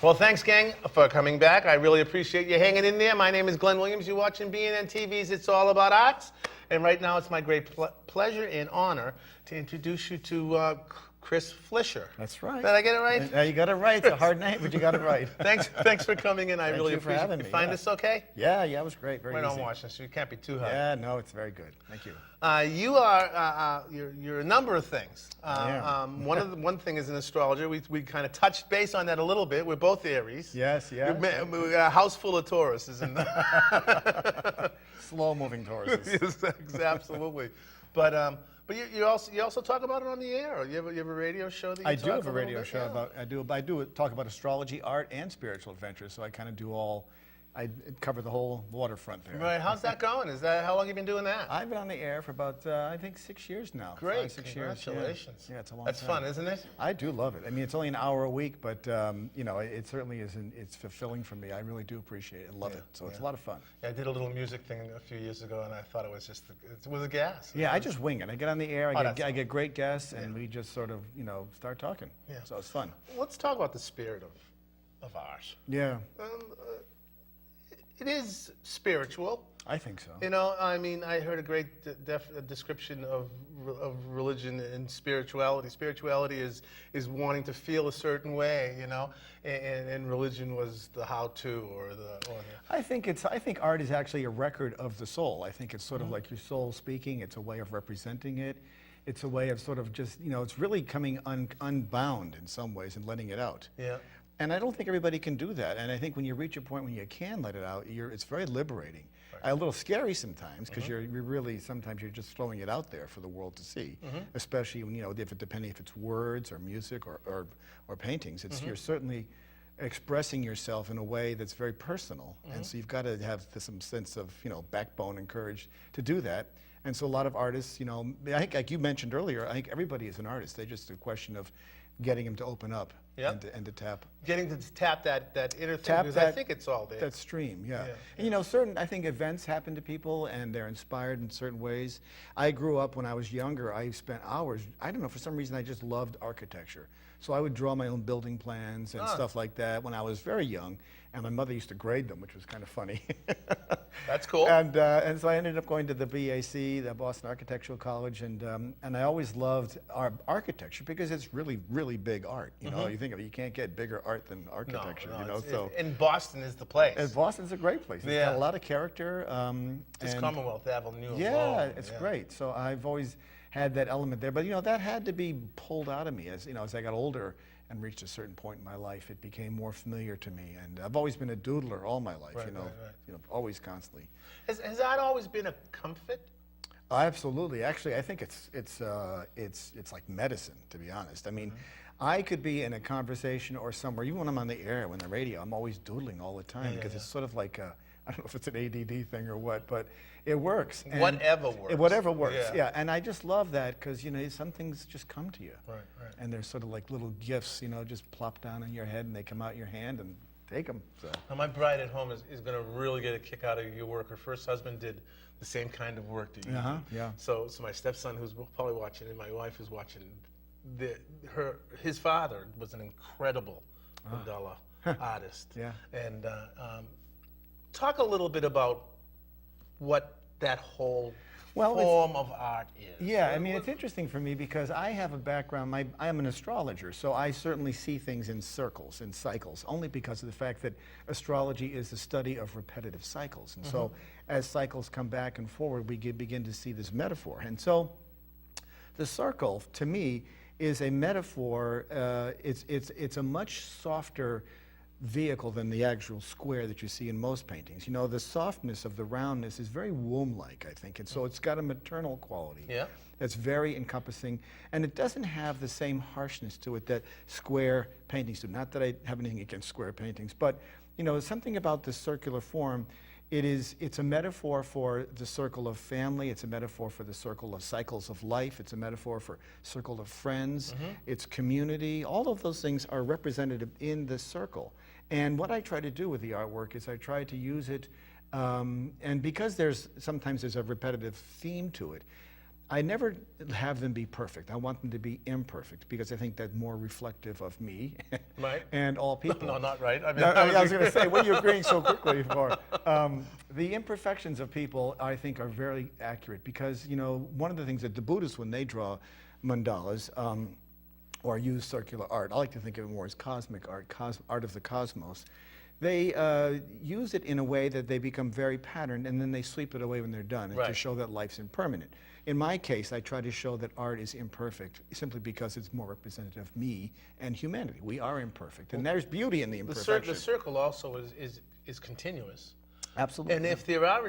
Well, thanks, gang, for coming back. I really appreciate you hanging in there. My name is Glenn Williams. You're watching BNN TV's It's All About Arts. And right now, it's my great pleasure and honor to introduce you to Chris Flisher. That's right. Did I get it right? You got it right. It's a hard name, but you got it right. Thanks for coming in. I really you for appreciate having it. me, Find yeah. this okay? Yeah, it was great. Very Right easy. on Washington Street. Can't be too hard. Yeah, no, it's very good. Thank you. You are you're a number of things. I am. One thing is an astrologer. We kind of touched base on that a little bit. We're both Aries. Yes, yes. We got a house full of Tauruses. Slow-moving Tauruses. Yes, absolutely. But you also talk about it on the air. You have a radio show that you I talk do have a little radio bit? show Yeah. about. I do talk about astrology, art, and spiritual adventures. So I kind of do all. I cover the whole waterfront there. Right. How's that going? How long have you been doing that? I've been on the air for about I think 6 years now. Great. 5, 6 years. Congratulations. Yeah, it's a long That's time. fun, isn't it? I do love it. I mean, it's only an hour a week, but you know, it certainly is. It's fulfilling for me. I really do appreciate it and love it. So it's a lot of fun. Yeah, I did a little music thing a few years ago, and I thought it was it was a gas. Yeah, I just wing it. I get on the air. I that's get great guests, and we just sort of start talking. Yeah. So it's fun. Let's talk about the spirit of art. Yeah, It is spiritual. I think so. You know, I mean, I heard a great description of religion and spirituality. Spirituality is wanting to feel a certain way, you know, and religion was the how-to or the. I think art is actually a record of the soul. I think it's sort of like your soul speaking. It's a way of representing it. It's a way of sort of just, it's really coming unbound in some ways and letting it out. Yeah. And I don't think everybody can do that. And I think when you reach a point when you can let it out, it's very liberating. Right. A little scary sometimes because you're really, sometimes you're just throwing it out there for the world to see, especially when, depending if it's words or music or paintings. You're certainly expressing yourself in a way that's very personal. And so you've got to have some sense of, backbone and courage to do that. And so a lot of artists, I think like you mentioned earlier, I think everybody is an artist. They're just a question of getting them to open up and to tap. Getting to tap that inner thing, because I think it's all there. That stream, yeah. And certain, I think events happen to people and they're inspired in certain ways. I grew up when I was younger, I spent hours, I don't know, for some reason I just loved architecture. So I would draw my own building plans and stuff like that when I was very young. And my mother used to grade them, which was kind of funny. That's cool. And so I ended up going to the BAC, the Boston Architectural College, and I always loved architecture because it's really, really big art. You think of it, you can't get bigger art than architecture. No, and Boston is the place. And Boston's a great place. It's got a lot of character. It's Commonwealth Avenue. Yeah, it's great. So I've always had that element there, but that had to be pulled out of me as I got older and reached a certain point in my life. It became more familiar to me, and I've always been a doodler all my life. Right. Always constantly. Has that always been a comfort? Absolutely. Actually, I think it's like medicine, to be honest. I mean, I could be in a conversation or somewhere, even when I'm on the air, when the radio, I'm always doodling all the time because it's sort of like I don't know if it's an ADD thing or what, but it works. And whatever works. Whatever works, yeah. And I just love that because, some things just come to you. Right. And they're sort of like little gifts, just plop down in your head and they come out your hand and take them. So. Now, my bride at home is going to really get a kick out of your work. Her first husband did the same kind of work that you did. Yeah. So my stepson, who's probably watching, and my wife who's watching, his father was an incredible mandala artist. Yeah. And talk a little bit about what that whole form of art is. Yeah, I mean, it's interesting for me because I have a background, I am an astrologer, so I certainly see things in circles, in cycles, only because of the fact that astrology is the study of repetitive cycles. And so as cycles come back and forward, we begin to see this metaphor. And so the circle, to me, is a metaphor. It's a much softer vehicle than the actual square that you see in most paintings. The softness of the roundness is very womb-like, I think, and so it's got a maternal quality that's very encompassing, and it doesn't have the same harshness to it that square paintings do. Not that I have anything against square paintings, but something about the circular form. It's a metaphor for the circle of family. It's a metaphor for the circle of cycles of life. It's a metaphor for circle of friends. It's community. All of those things are represented in the circle. And what I try to do with the artwork is I try to use it, and because sometimes there's a repetitive theme to it, I never have them be perfect. I want them to be imperfect because I think that's more reflective of me Right. and all people. No, not right. I mean, No, that would I was be- going to say, what are you agreeing so quickly for? The imperfections of people, I think, are very accurate because, you know, one of the things that the Buddhists, when they draw mandalas or use circular art, I like to think of it more as cosmic art, art of the cosmos. They use it in a way that they become very patterned, and then they sweep it away when they're done, and to Right. show that life's impermanent. In my case, I try to show that art is imperfect simply because it's more representative of me and humanity. We are imperfect, and there's beauty in the the imperfection. circle also is continuous. Absolutely. And if there are,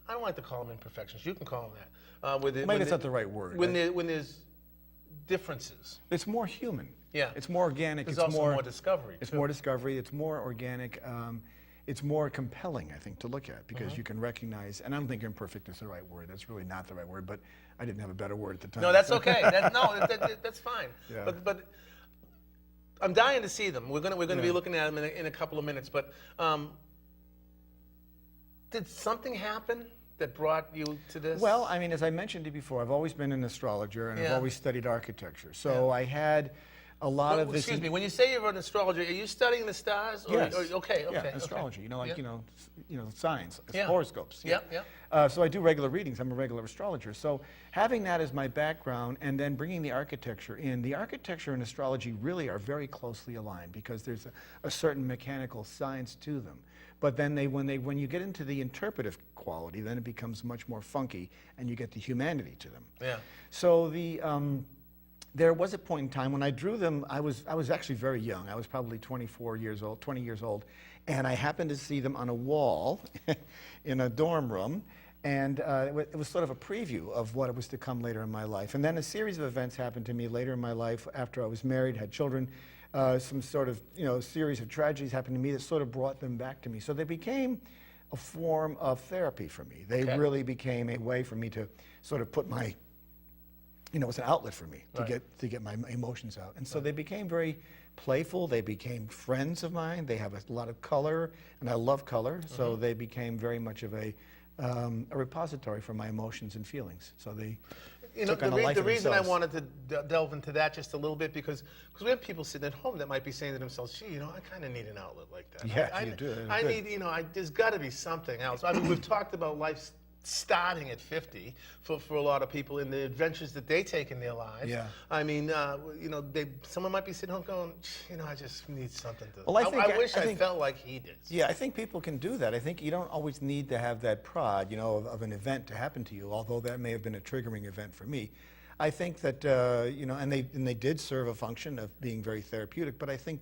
I don't like to call them imperfections. You can call them that. Maybe that's not the right word. When there's differences. It's more human. Yeah. It's more organic. There's it's also more discovery, It's too. more discovery. It's more organic. It's more compelling, I think, to look at because you can recognize. And I don't think imperfect is the right word. That's really not the right word. But I didn't have a better word at the time. No, that's okay. That's fine. Yeah. But I'm dying to see them. We're gonna be Yeah. looking at them in a couple of minutes. But did something happen that brought you to this? Well, I mean, as I mentioned to you before, I've always been an astrologer and I've Yeah. always studied architecture. So I had a lot of this. Excuse me. When you say you're an astrologer, are you studying the stars? Or, Yes. okay. Yeah, Okay. astrology. You know, like Yeah. you know, signs, Yeah. horoscopes. Yeah. Yeah. So I do regular readings. I'm a regular astrologer. So having that as my background and then bringing the architecture in, the architecture and astrology really are very closely aligned because there's a certain mechanical science to them. But then when you get into the interpretive quality, then it becomes much more funky, and you get the humanity to them. Yeah. So there was a point in time when I drew them. I was actually very young. I was probably 20 years old, and I happened to see them on a wall in a dorm room, and it was sort of a preview of what was to come later in my life. And then a series of events happened to me later in my life after I was married, had children. Some sort of series of tragedies happened to me that sort of brought them back to me. So they became a form of therapy for me. They Okay. really became a way for me to sort of put my it's an outlet for me to Right. get my emotions out. And so they became very playful. They became friends of mine. They have a lot of color, and I love color. So they became very much of a repository for my emotions and feelings. So they took on a life The of reason I themselves. wanted to delve into that just a little bit because we have people sitting at home that might be saying to themselves, "Gee, I kind of need an outlet like that. Yeah, I you do. I Good. need, there's got to be something else." I mean, we've talked about life starting at 50 for a lot of people in the adventures that they take in their lives. Yeah. I mean, someone might be sitting home going, I just need something to. Well, I wish I I think- felt like he did. Yeah, I think people can do that. I think you don't always need to have that prod, of an event to happen to you, although that may have been a triggering event for me. I think that, and they did serve a function of being very therapeutic, but I think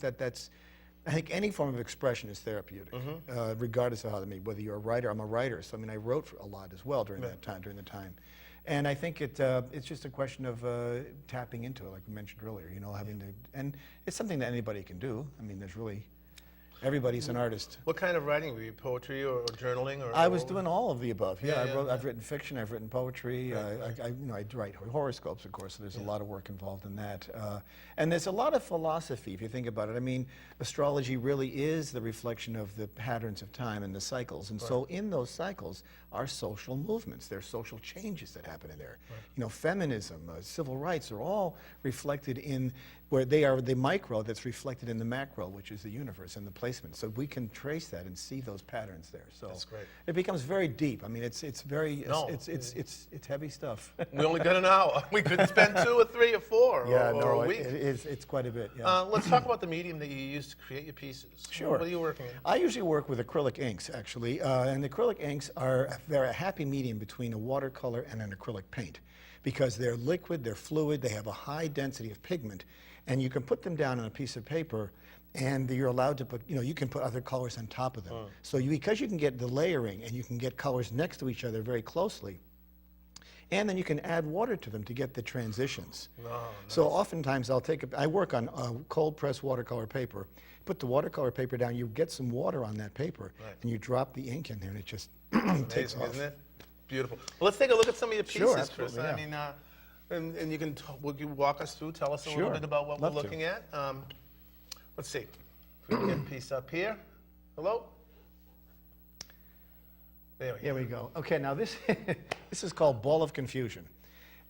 I think any form of expression is therapeutic, regardless of how whether you're a writer. I'm a writer, so I mean I wrote a lot as well during the time, and I think it's just a question of tapping into it, like we mentioned earlier. And it's something that anybody can do. I mean, everybody's an artist. What kind of writing were you? Poetry or journaling? I was doing all of the above. Yeah, Yeah, I've written fiction. I've written poetry. I write horoscopes, of course. So there's a lot of work involved in that. And there's a lot of philosophy, if you think about it. I mean, astrology really is the reflection of the patterns of time and the cycles. And so in those cycles are social movements. There's social changes that happen in there. Feminism, civil rights are all reflected in where they are the micro that's reflected in the macro, which is the universe and the placement. So we can trace that and see those patterns there. So That's great. it becomes very deep. I mean, it's very No. it's heavy stuff. We only got an hour. We could spend 2 or 3 or 4 or a week. It's quite a bit. Yeah. Let's talk about the medium that you use to create your pieces. Sure. What are you working in? I usually work with acrylic inks, actually, and the acrylic inks they're a happy medium between a watercolor and an acrylic paint because they're liquid, they're fluid, they have a high density of pigment, and you can put them down on a piece of paper, and you're allowed to put, you can put other colors on top of them. So because you can get the layering and you can get colors next to each other very closely, and then you can add water to them to get the transitions. So oftentimes I work on cold pressed watercolor paper. Put the watercolor paper down, you get some water on that paper, and you drop the ink in there, and it just takes Amazing, off. isn't it? Beautiful. Well, let's take a look at some of your pieces, Sure, Chris. absolutely, I mean, and you can walk us through, tell us a little Sure, bit about what love we're to. looking at. Let's see. We can get a piece up here. Hello? There we go. Here we go. Okay, now this this is called Ball of Confusion.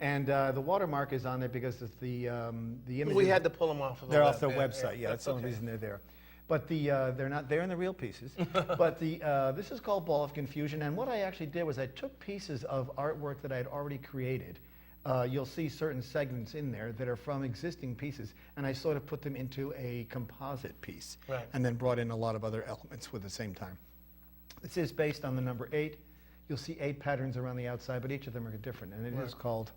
And the watermark is on there because it's the images. We had to pull them off of the They're web. off their website. Yeah, that's the only reason they're there. But they're not there in the real pieces. But this is called Ball of Confusion. And what I actually did was I took pieces of artwork that I had already created. You'll see certain segments in there that are from existing pieces, and I sort of put them into a composite piece, Right. and then brought in a lot of other elements with the same time. This is based on the number 8. You'll see 8 patterns around the outside, but each of them are different, and it is called,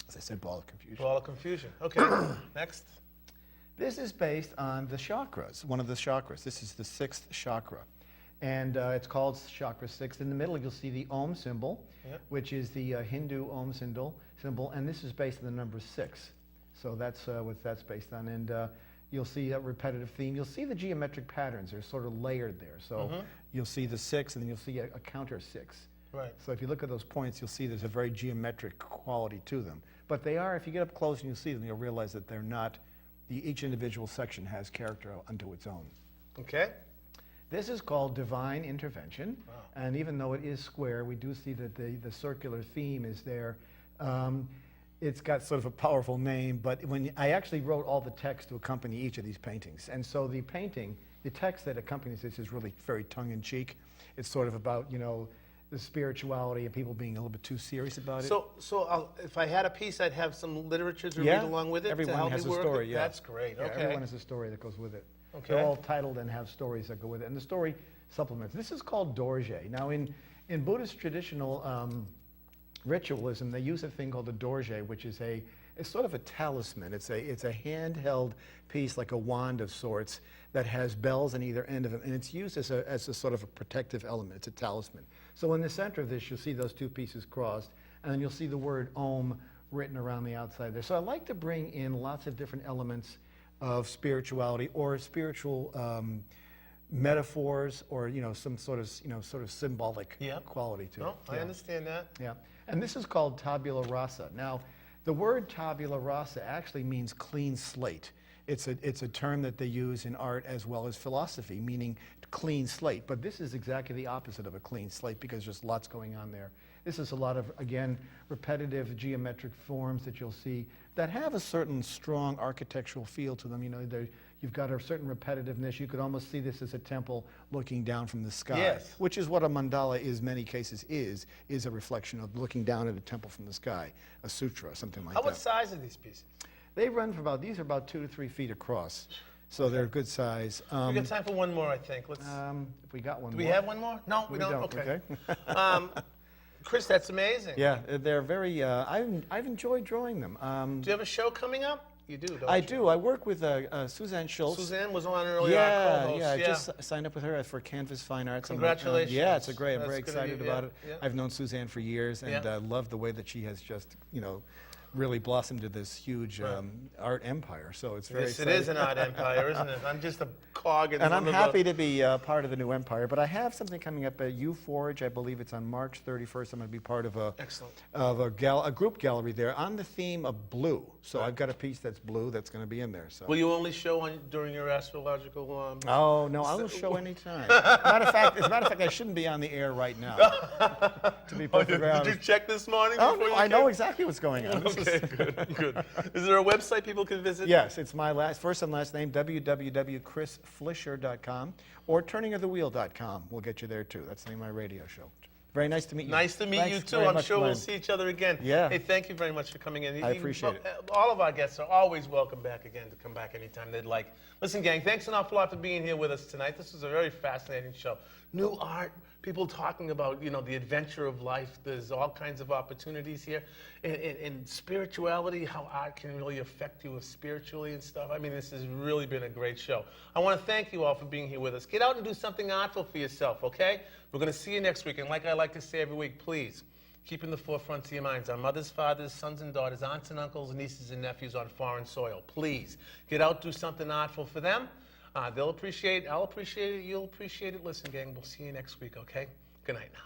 as I said, Ball of Confusion. Ball of Confusion. Okay, next. This is based on the chakras, one of the chakras. This is the 6th chakra. And it's called Chakra 6. In the middle, you'll see the Om symbol, which is the Hindu Om symbol, and this is based on the number 6. So that's what that's based on. And you'll see a repetitive theme. You'll see the geometric patterns. They're sort of layered there. So you'll see the 6, and then you'll see a counter 6. Right. So if you look at those points, you'll see there's a very geometric quality to them. But they are, if you get up close and you see them, you'll realize that they're not, each individual section has character unto its own. Okay. This is called Divine Intervention, Wow. and even though it is square, we do see that the circular theme is there. It's got sort of a powerful name, but when I actually wrote all the text to accompany each of these paintings, and so the painting, the text that accompanies this is really very tongue-in-cheek. It's sort of about, you know, the spirituality and people being a little bit too serious about it. So if I had a piece, I'd have some literature to read along with it. Everyone to help has me a work story. it? Yeah, That's great. Yeah, Okay. everyone has a story that goes with it. Okay. They're all titled and have stories that go with it, and the story supplements. This is called dorje. Now, in Buddhist traditional ritualism, they use a thing called a dorje, which is it's sort of a talisman. It's a handheld piece, like a wand of sorts, that has bells on either end of it, and it's used as a sort of a protective element. It's a talisman. So in the center of this, you'll see those two pieces crossed, and then you'll see the word Om written around the outside there. So I like to bring in lots of different elements of spirituality or spiritual metaphors, or some sort of symbolic quality to it. No, I understand that. Yeah, and this is called tabula rasa. Now, the word tabula rasa actually means clean slate. It's a term that they use in art as well as philosophy, meaning clean slate. But this is exactly the opposite of a clean slate because there's lots going on there. This is a lot of, again, repetitive geometric forms that you'll see that have a certain strong architectural feel to them. You've got a certain repetitiveness. You could almost see this as a temple looking down from the sky, Yes. which is what a mandala many cases is a reflection of looking down at a temple from the sky, a sutra, something like that. What size are these pieces? They run for these are about 2 to 3 feet across, so they're good size. We got time for one more, I think. Let's. If we got one Do more. we have one more? No, we don't. Okay. Chris, that's amazing. Yeah, they're very, I've enjoyed drawing them. Do you have a show coming up? You do, don't you? I do. I work with Suzanne Schultz. Suzanne was on earlier. Our co-host. I just signed up with her for Canvas Fine Arts. Congratulations. Yeah, it's great. I'm That's very gonna be- excited about it. yeah. I've known Suzanne for years, and I love the way that she has just, really blossomed into this huge art empire. So it's very Yes, it exciting. is an art empire, isn't it? I'm just a cog in And one I'm of happy the... to be part of the new empire. But I have something coming up at U-Forge. I believe it's on March 31st. I'm going to be part of Excellent. a group gallery there on the theme of blue. So I've got a piece that's blue that's going to be in there. So. Will you only show during your astrological... Oh, no, I will show anytime. As a matter of fact, I shouldn't be on the air right now, to be perfectly honest. Did you check this morning Oh, before no, you I know came? exactly what's going on. Okay, good. Is there a website people can visit? Yes, it's my first and last name, www.chrisflisher.com, or turningofthewheel.com will get you there too. That's the name of my radio show. Very nice to meet you. Nice to meet Thanks you, too. very I'm much, sure we'll Glenn. see each other again. Yeah. Hey, thank you very much for coming in. I appreciate it. All of our guests are always welcome back again to come back anytime they'd like. Listen, gang, thanks an awful lot for being here with us tonight. This was a very fascinating show. New art, people talking about, the adventure of life. There's all kinds of opportunities here. And spirituality, how art can really affect you spiritually and stuff. I mean, this has really been a great show. I want to thank you all for being here with us. Get out and do something artful for yourself, okay? We're going to see you next week. And like I like to say every week, please, keep in the forefront of your minds our mothers, fathers, sons and daughters, aunts and uncles, nieces and nephews on foreign soil. Please, get out, do something artful for them. They'll appreciate it. I'll appreciate it. You'll appreciate it. Listen, gang, we'll see you next week, okay? Good night now.